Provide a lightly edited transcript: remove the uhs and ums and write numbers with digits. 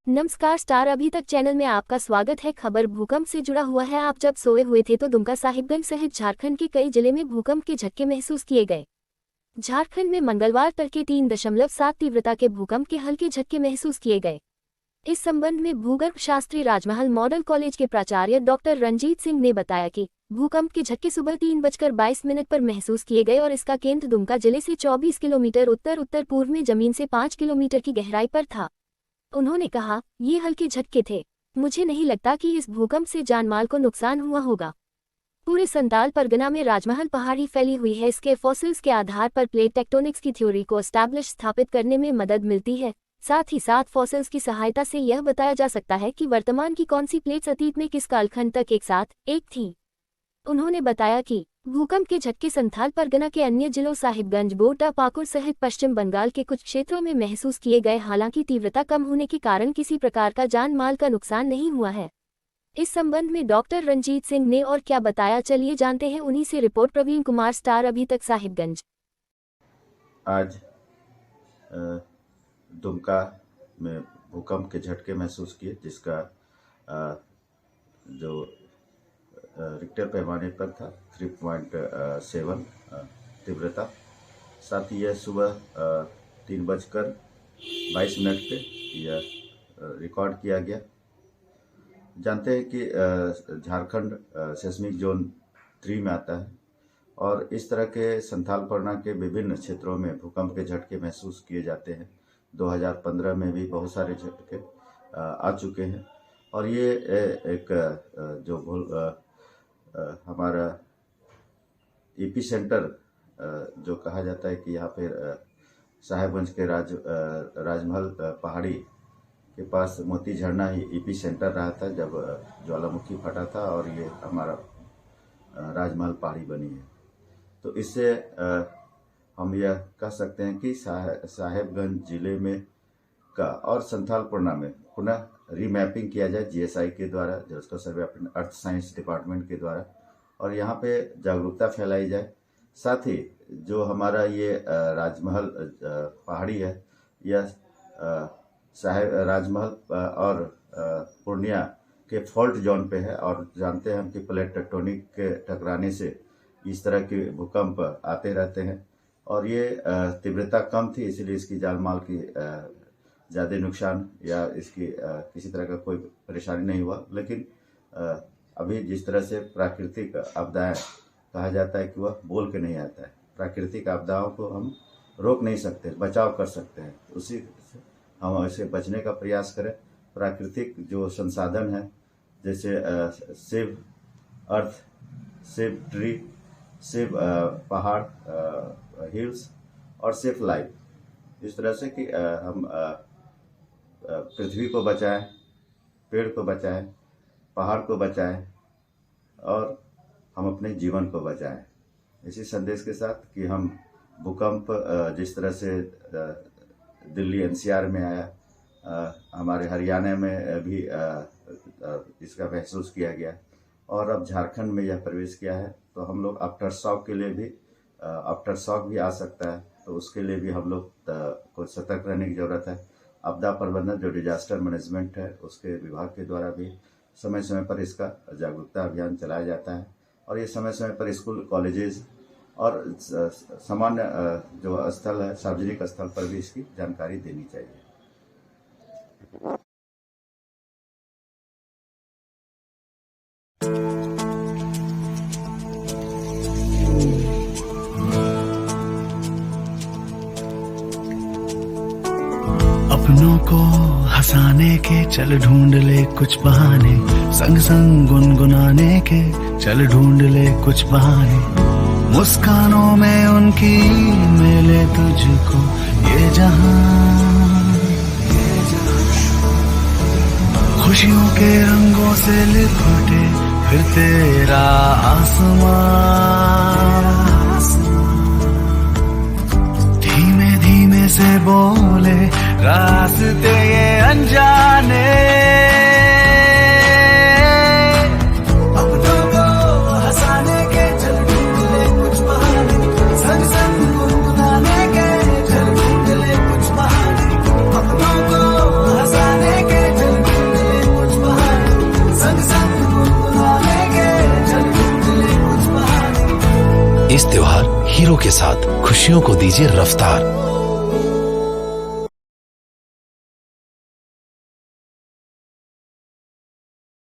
नमस्कार स्टार अभी तक चैनल में आपका स्वागत है। खबर भूकंप से जुड़ा हुआ है। आप जब सोए हुए थे तो दुमका साहिबगंज सहित झारखंड के कई जिले में भूकंप के झटके महसूस किए गए। झारखंड में मंगलवार तड़के 3.7 तीव्रता के भूकंप के हल्के झटके महसूस किए गए। इस संबंध में भूगर्भ शास्त्री राजमहल मॉडल कॉलेज के प्राचार्य डॉक्टर रंजीत सिंह ने बताया कि भूकंप के झटके सुबह 3:22 पर महसूस किए गए और इसका केंद्र दुमका जिले से 24 किलोमीटर उत्तर पूर्व में जमीन से 5 किलोमीटर की गहराई पर था। उन्होंने कहा, ये हल्के झटके थे। मुझे नहीं लगता कि इस भूकंप से जानमाल को नुकसान हुआ होगा। पूरे संताल परगना में राजमहल पहाड़ी फैली हुई है। इसके फॉसिल्स के आधार पर प्लेट टेक्टोनिक्स की थ्योरी को एस्टैब्लिश स्थापित करने में मदद मिलती है। साथ ही साथ फॉसिल्स की सहायता से यह बताया जा सकता है कि वर्तमान की कौन सी प्लेट्स अतीत में किस कालखंड तक एक साथ एक थीं। उन्होंने बताया कि भूकंप के झटके संथाल परगना के अन्य जिलों साहिबगंज, गोड्डा, पाकुड़ सहित पश्चिम बंगाल के कुछ क्षेत्रों में महसूस किए गए। हालांकि तीव्रता कम होने के कारण किसी प्रकार का जान माल का नुकसान नहीं हुआ है। इस संबंध में डॉक्टर रंजीत सिंह ने और क्या बताया, चलिए जानते हैं उन्हीं से रिपोर्ट। प्रवीण कुमार, स्टार अभी तक, साहिबगंज। आज दुमका में भूकंप के झटके महसूस किए, जिसका जो रिक्टर पैमाने पर था 3.7 तीव्रता। साथ ही यह सुबह 3:22 पे यह रिकॉर्ड किया गया। जानते हैं कि झारखंड सेस्मिक जोन 3 में आता है और इस तरह के संथाल परगना के विभिन्न क्षेत्रों में भूकंप के झटके महसूस किए जाते हैं। 2015 में भी बहुत सारे झटके आ चुके हैं और ये एक जो हमारा ईपी सेंटर जो कहा जाता है कि यहाँ पे साहिबगंज के राजमहल पहाड़ी के पास मोती झरना ही ईपी सेंटर रहा था जब ज्वालामुखी फटा था और ये हमारा राजमहल पहाड़ी बनी है। तो इससे हम यह कह सकते हैं कि साहिबगंज जिले में का और संथाल परगना में पुनः रीमैपिंग किया जाए जीएसआई के द्वारा, जिसको survey of earth science department के द्वारा, और यहाँ पे जागरूकता फैलाई जाए। साथ ही जो हमारा ये राजमहल पहाड़ी है, यह राजमहल और पूर्णिया के फॉल्ट जोन पे है और जानते हैं हम कि प्लेट टेक्टोनिक के टकराने से इस तरह के भूकंप आते रहते हैं और ये तीव्रता कम थी, इसलिए इसकी जान माल की ज़्यादा नुकसान या इसकी किसी तरह का कोई परेशानी नहीं हुआ। लेकिन अभी जिस तरह से प्राकृतिक आपदाएं कहा जाता है कि वह बोल के नहीं आता है, प्राकृतिक आपदाओं को हम रोक नहीं सकते, बचाव कर सकते हैं। उसी से हम ऐसे बचने का प्रयास करें। प्राकृतिक जो संसाधन है, जैसे save earth, save tree, save पहाड़, हिल्स और सेफ लाइफ, इस तरह से कि हम पृथ्वी को बचाएं, पेड़ को बचाएं, पहाड़ को बचाएं और हम अपने जीवन को बचाएं। इसी संदेश के साथ कि हम भूकंप जिस तरह से दिल्ली एनसीआर में आया, हमारे हरियाणा में भी इसका महसूस किया गया और अब झारखंड में यह प्रवेश किया है। तो हम लोग आफ्टर शॉक के लिए भी आफ्टर शॉक भी आ सकता है, तो उसके लिए भी हम लोग को सतर्क रहने की ज़रूरत है। आपदा प्रबंधन जो डिजास्टर मैनेजमेंट है, उसके विभाग के द्वारा भी समय समय पर इसका जागरूकता अभियान चलाया जाता है और ये समय समय पर स्कूल, कॉलेजेस और सामान्य जो स्थल है, सार्वजनिक स्थल पर भी इसकी जानकारी देनी चाहिए। अपनों को हंसाने के चल ढूंढ ले कुछ बहाने, संग संग गुनगुनाने के चल ढूंढ ले कुछ बहाने। मुस्कानों में उनकी मिले तुझको ये जहां, खुशियों के रंगों से लिपटे फिर तेरा आसमां। धीमे धीमे से बोले रास्ते ये अनजाने, अपनों को हंसाने के चल ढूंढ ले कुछ बहाने, संग संग गुनगुनाने के चल ढूंढ ले कुछ बहाने। अपनों को हंसाने के इस त्योहार हीरो के साथ खुशियों को दीजिए रफ्तार।